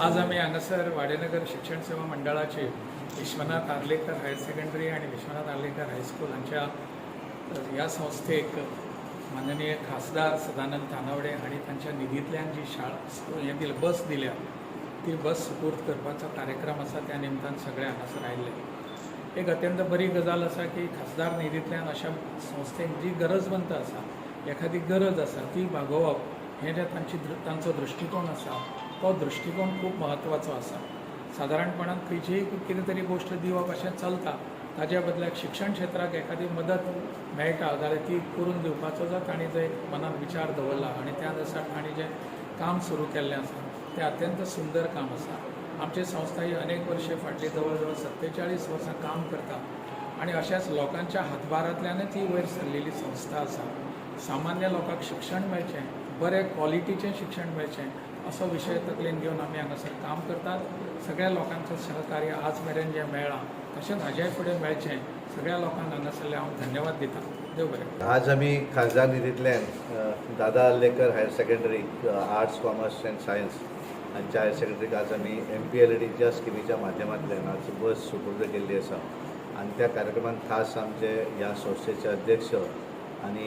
आज आम्ही हांगासर वाडेनगर शिक्षण सेवा मंडळाचे विश्वनाथ आर्लेकर हायर सेकंडरी आणि विश्वनाथ आर्लेकर हायस्कूल हांच्या ह्या संस्थेक माननीय खासदार सदानंद तानावडे आणि तांच्या निधींतल्यान जी शाळा बस दिल्या ती बस सुपूर्द करपाचो कार्यक्रम आसा त्या निमतान सगळे हांगासर आयिल्ले। एक अत्यंत बरी गजाल आसा की खासदार निधींतल्यान अशा संस्थेक जी गरजवंत आसा एखादी गरज आसा ती भागोवप हे जे तांचो दृश्टिकोन आसा तो दृश्टिकोन खूब म्हत्वाचो आसा। सादारणपणान खंयचीय कितें तरी गोश्ट दिवप अशें चलता, ताज्या बदल्याक शिक्षण क्षेत्राक एखादी मदत मेळटा जाल्यार ती करून दिवपाचो जर तांणी जो एक मनान विचार दवरला आनी त्या अनुसार तांणी जें काम सुरू केल्लें आसा तें अत्यंत सुंदर काम आसा। आमची संस्था ही अनेक वर्षे फाटली जवळ जवळ 47 वर्सां काम करता आनी अशाच लोकांच्या हातभारांतल्यानच ही वयर सरलेली संस्था आसा। सामान्य लोकांक शिक्षण मेळचें, बरे क्वॉलिटीचें शिक्षण मेळचें असो विशय तकलेन घेवन आमी हांगासर काम करतात। सगळ्या लोकांचें सहकार्य आज मेरेन जें मेळ्ळां तशेंच हाज्याय फुडें मेळचें सगळ्या लोकांक हांगासरले हांव धन्यवाद दितां। देव बरें। आज आमी खासदार निधींतल्यान Dada Arlekar higher secondary arts commerce and science हांच्या हायर सेकंडरीक आज आमी MPLAD स्किमीच्या माध्यमांतल्यान आज बस सुपूर्द केल्ली आसा आनी त्या कार्यक्रमांत खास आमचे ह्या संस्थेचे अध्यक्ष आणि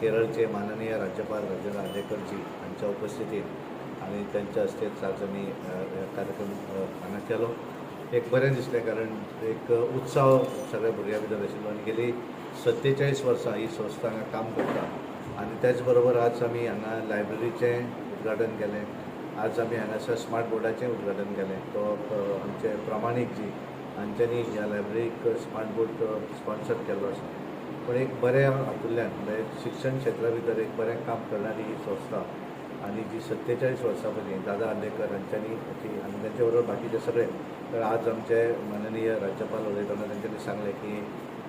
केरळचे माननीय राज्यपाल राजेंद्र आर्लेकरजी हांच्या उपस्थितीत आणि त्यांच्या हस्तेच आज आमी कार्यक्रम हांगा केलो। एक बरें दिसलें कारण एक उत्सव सगळ्या भुरग्यां भितर आशिल्लो आनी गेली 47 वर्सां ही संस्था हांगा काम करता आनी त्याच बरोबर आज आमी हांगा लायब्ररीचें उद्घाटन केलें। आज आमी हांगासर स्मार्ट बोर्डाचें उद्घाटन केलें। तो आमचे प्रामाणीक जी हांच्यांनी ह्या लायब्ररीक स्मार्ट बोर्ड स्पॉन्सर केल्लो आसा। पण एक बऱ्या हातूंतल्यान म्हणजे शिक्षण क्षेत्रा भितर एक बरें काम करणारी ही संस्था आनी जी 47 वर्सां पयलीं दादा आर्लेकर हांच्यांनी आनी तेंचे बरोबर बाकीचे सगळे तर आज आमचे माननीय राज्यपाल उलयतना तेंच्यांनी सांगलें की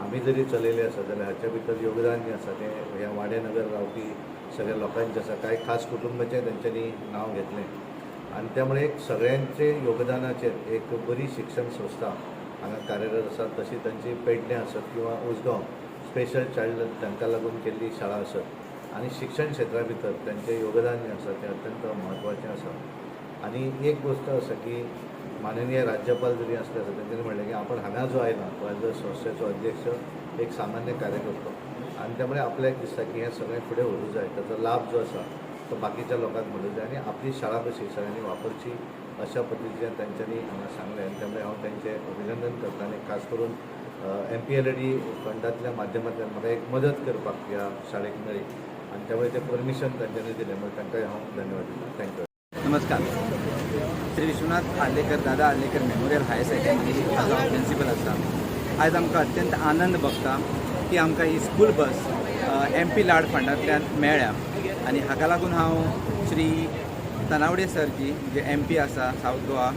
आमी जरी चलयले आसा जाल्यार हाच्या भितर योगदान जें आसा तें ह्या वाडेनगर रावपी सगळ्या लोकांचें आसा। कांय खास कुटुंबाचें तेंच्यांनी नांव घेतलें आनी त्यामुळे एक सगळ्यांचे योगदानाचेर एक बरी शिक्षण संस्था हांगा कार्यरत आसा। तशी तांची पेडण्यां आसत किंवा उसगांव स्पेशल चायल्ड तांकां लागून केल्ली शाळा आसत आनी शिक्षण क्षेत्रा भितर तांचें योगदान जें आसा तें अत्यंत म्हत्वाचें आसा। आनी एक गोश्ट आसा की माननीय राज्यपाल जरी आसले आसा तेंच्यांनी म्हणलें की आपण हांगा जो आयला तो एज अ संस्थेचो अध्यक्ष एक सामान्य कार्यकर्तो आनी त्यामुळे आपल्याक दिसता की हें सगळें फुडें व्हरूंक जाय, ताचो लाभ जो आसा तो बाकीच्या लोकांक मेळूंक जाय आनी आपली शाळा कशी सगळ्यांनी वापरची अशा पद्दतीचें तांच्यांनी हांगा सांगलें आनी त्यामुळे हांव तेंचें अभिनंदन करता आनी खास करून MPLAD फंडांतल्या माध्यमांतल्यान म्हाका एक मदत करपाक ह्या शाळेक मेळ्ळी आनी त्यामुळे तें परमिशन तांच्यांनी दिलें म्हणून तांकांय हांव धन्यवाद दिता। थँक्यू। नमस्कार। श्री विश्वनाथ आर्लेकर दादा आर्लेकर मेमोरियल हायर सेकंडरी हाजो हांव प्रिंसिपल आसा। आयज आमकां अत्यंत आनंद भोगता की आमकां ही स्कूल बस MPLAD फंडांतल्यान मेळ्ळ्या आनी हाका लागून हांव श्री तानावडे सरजी जे MP आसा सावथ गोवा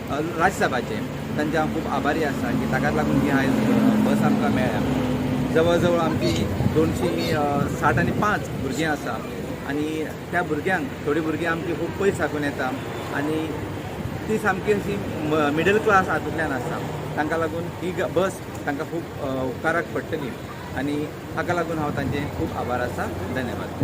राज्यसभाचे तांचे हांव खूब आभारी आसा की ताकाच लागून ही आयज बस आमकां मेळ्ळ्या। जवळ जवळ आमची 265 भुरगीं आसा आनी त्या भुरग्यांक थोडी भुरगीं आमची खूब पयस साकून येता आनी ती सामकी अशी मिडल क्लास हातूंतल्यान आसा। तांकां लागून ही बस तांकां खूब उपकाराक पडटली आनी हाका लागून हांव तांचे खूब आभार आसा। धन्यवाद।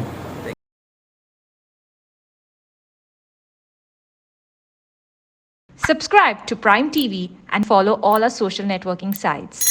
Subscribe to Prime TV and follow all our social networking sites.